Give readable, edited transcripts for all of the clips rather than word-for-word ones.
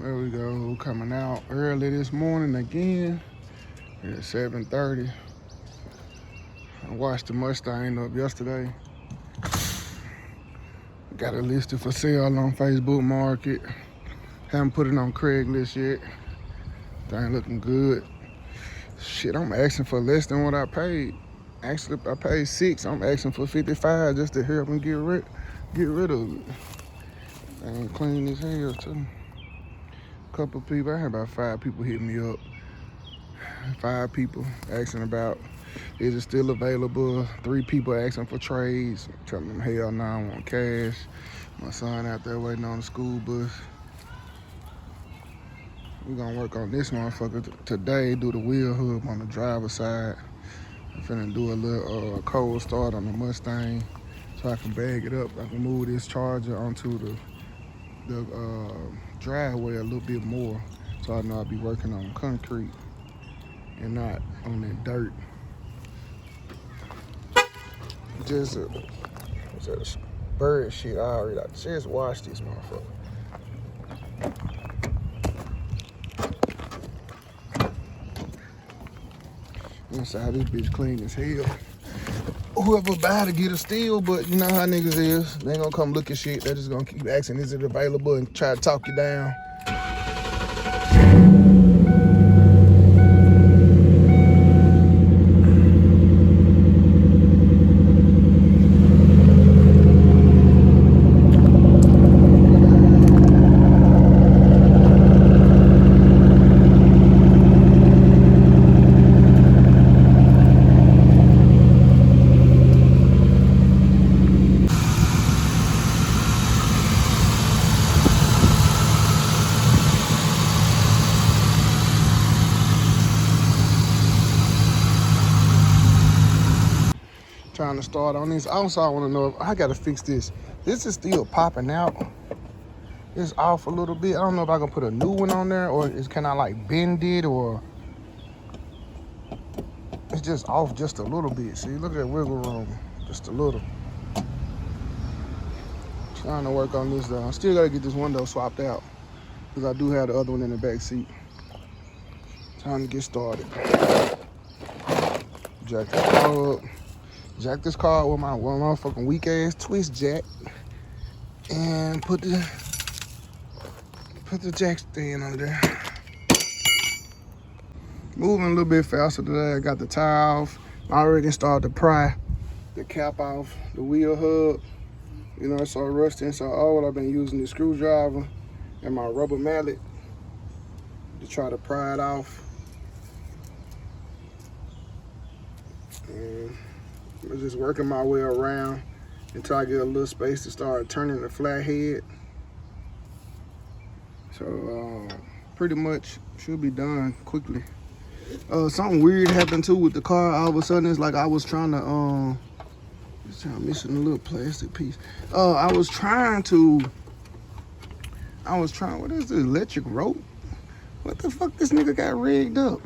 There we go, coming out early this morning again at 7:30. I watched the Mustang up yesterday. Got it listed for sale on Facebook Market. Haven't put it on Craigslist yet. Thing looking good. Shit, I'm asking for less than what I paid. Actually, I paid $6. I'm asking for $55 just to help me get rid of it. And clean as hell too. Couple people, I had about 5 people hit me up. 5 people asking about, is it still available? 3 people asking for trades. Telling them, hell no, I want cash. My son out there waiting on the school bus. We're gonna work on this motherfucker today, do the wheel hub on the driver's side. I'm finna do a little cold start on the Mustang so I can bag it up. I can move this Charger onto the driveway a little bit more, so I know I'll be working on concrete and not on that dirt. Just bird shit. I just washed this motherfucker. Inside this bitch clean as hell. Whoever buy to get a steal, but you know how niggas is. They ain't gonna come look at shit. They just gonna keep asking, is it available, and try to talk you down. Trying to start on this. Also, I want to know if I gotta fix this. This is still popping out. It's off a little bit. I don't know if I can put a new one on there, or can I like bend it, or it's just off just a little bit. See, look at that wiggle room, just a little. Trying to work on this though. I still gotta get this window swapped out because I do have the other one in the back seat. Time to get started. Jack the car up. Jack this car with my motherfucking weak ass twist jack, and put the jack stand under there. Moving a little bit faster today. I got the tire off. I already started to pry the cap off the wheel hub. You know, it's so rusty and so old. I've been using the screwdriver and my rubber mallet to try to pry it off. And I'm just working my way around until I get a little space to start turning the flathead. So pretty much should be done quickly. Something weird happened too with the car. All of a sudden, it's like I was trying to missing a little plastic piece. What is this, electric rope? What the fuck, this nigga got rigged up?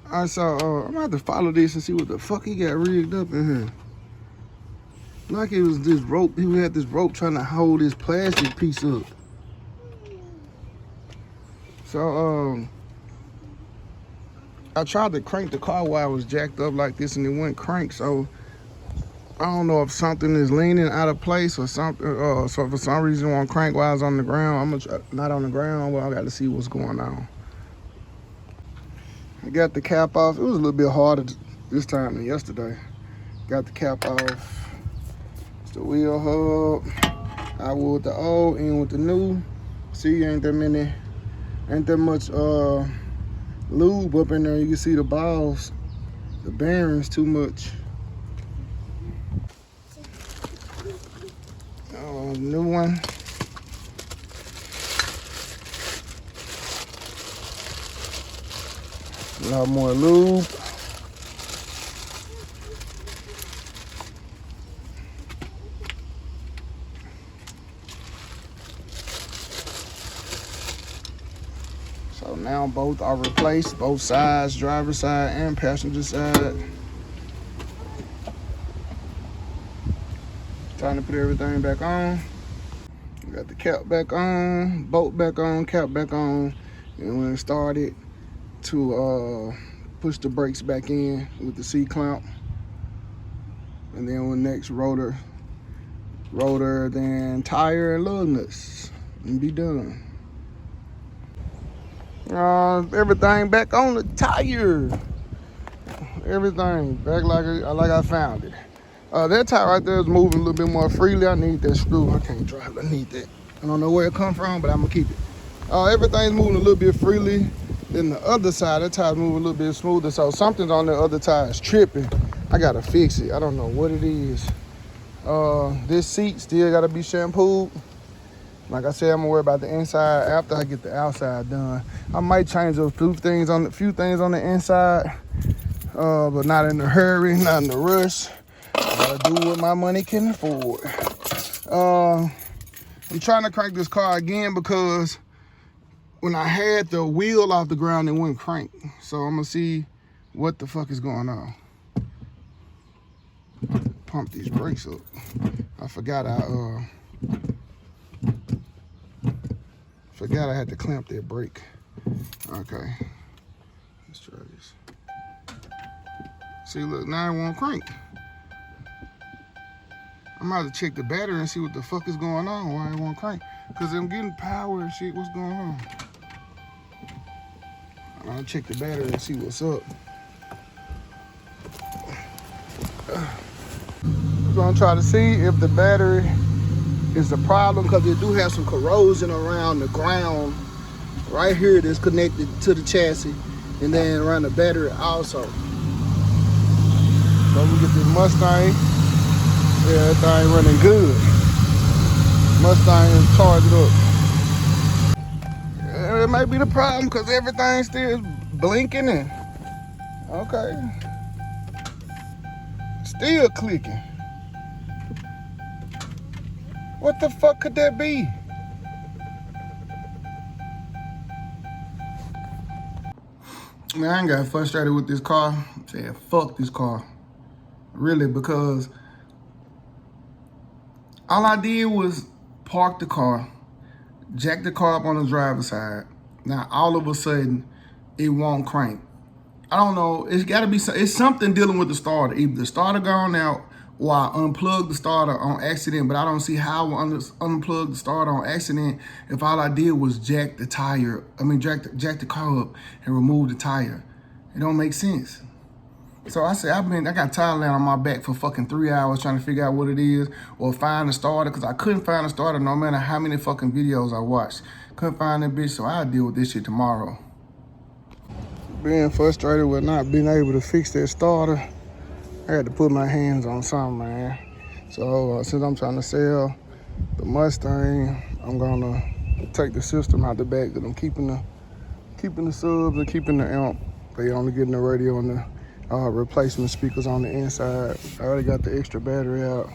Alright, so I'm gonna have to follow this and see what the fuck he got rigged up in here. Like it was this rope, he had this rope trying to hold this plastic piece up. So I tried to crank the car while I was jacked up like this and it wouldn't crank, so I don't know if something is leaning out of place or something. So for some reason it won't crank while I was on the ground. I'm gonna not on the ground, well I got to see what's going on. I got the cap off. It was a little bit harder this time than yesterday. Got the cap off. It's the wheel hub. I would with the old, in with the new. See, ain't that much lube up in there. You can see the balls, the bearings too much. New one. A lot more lube. So now both are replaced, both sides, driver's side and passenger side. Time to put everything back on. Got the cap back on, bolt back on, cap back on. And when it started to push the brakes back in with the C-clamp. And then when next rotor, then tire and lug nuts, and be done. Everything back on the tire. Everything back like I found it. That tire right there is moving a little bit more freely. I need that screw. I can't drive. I need that. I don't know where it come from, but I'm gonna keep it. Everything's moving a little bit freely. Then the other side, that tire's moving a little bit smoother. So something's on the other tire is tripping. I gotta fix it. I don't know what it is. This seat still gotta be shampooed. Like I said, I'm gonna worry about the inside after I get the outside done. I might change a few things on the inside, but not in a hurry, not in a rush. I gotta do what my money can afford. I'm trying to crank this car again because when I had the wheel off the ground, it wouldn't crank. So I'm gonna see what the fuck is going on. Pump these brakes up. I forgot I had to clamp that brake. Okay, let's try this. See, look, now it won't crank. I'm about to check the battery and see what the fuck is going on, why it won't crank. Cause I'm getting power and shit, what's going on? I'll check the battery and see what's up. I'm gonna try to see if the battery is the problem, because it do have some corrosion around the ground right here that's connected to the chassis, and then around the battery also. So we get this Mustang. Yeah, that thing running good. Mustang is charged up. Yeah, it might be the problem because everything still blinking and okay. Still clicking. What the fuck could that be? Man, I ain't got frustrated with this car. I'm saying fuck this car. Really, because all I did was park the car, jack the car up on the driver's side. Now all of a sudden, it won't crank. I don't know, it's gotta be, it's something dealing with the starter. Either the starter gone out or I unplugged the starter on accident, but I don't see how I unplugged the starter on accident if all I did was jack the tire, jack the car up and remove the tire. It don't make sense. So I said, I got tired laying on my back for fucking 3 hours trying to figure out what it is or find the starter, because I couldn't find the starter no matter how many fucking videos I watched. Couldn't find that bitch, so I'll deal with this shit tomorrow. Being frustrated with not being able to fix that starter, I had to put my hands on something, man. So since I'm trying to sell the Mustang, I'm gonna take the system out the back, because I'm keeping the subs and keeping the amp. They only getting the radio and the replacement speakers on the inside. I already got the extra battery out.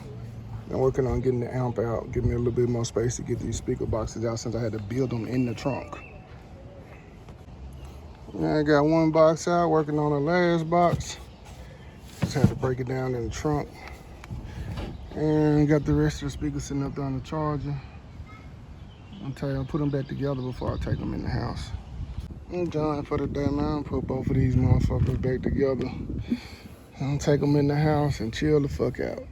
I'm working on getting the amp out, give me a little bit more space to get these speaker boxes out since I had to build them in the trunk. Now I got one box out, working on the last box. Just had to break it down in the trunk. And got the rest of the speakers sitting up there on the charger. I'll put them back together before I take them in the house. I'm done for the day, man. Put both of these motherfuckers back together. I'll take them in the house and chill the fuck out.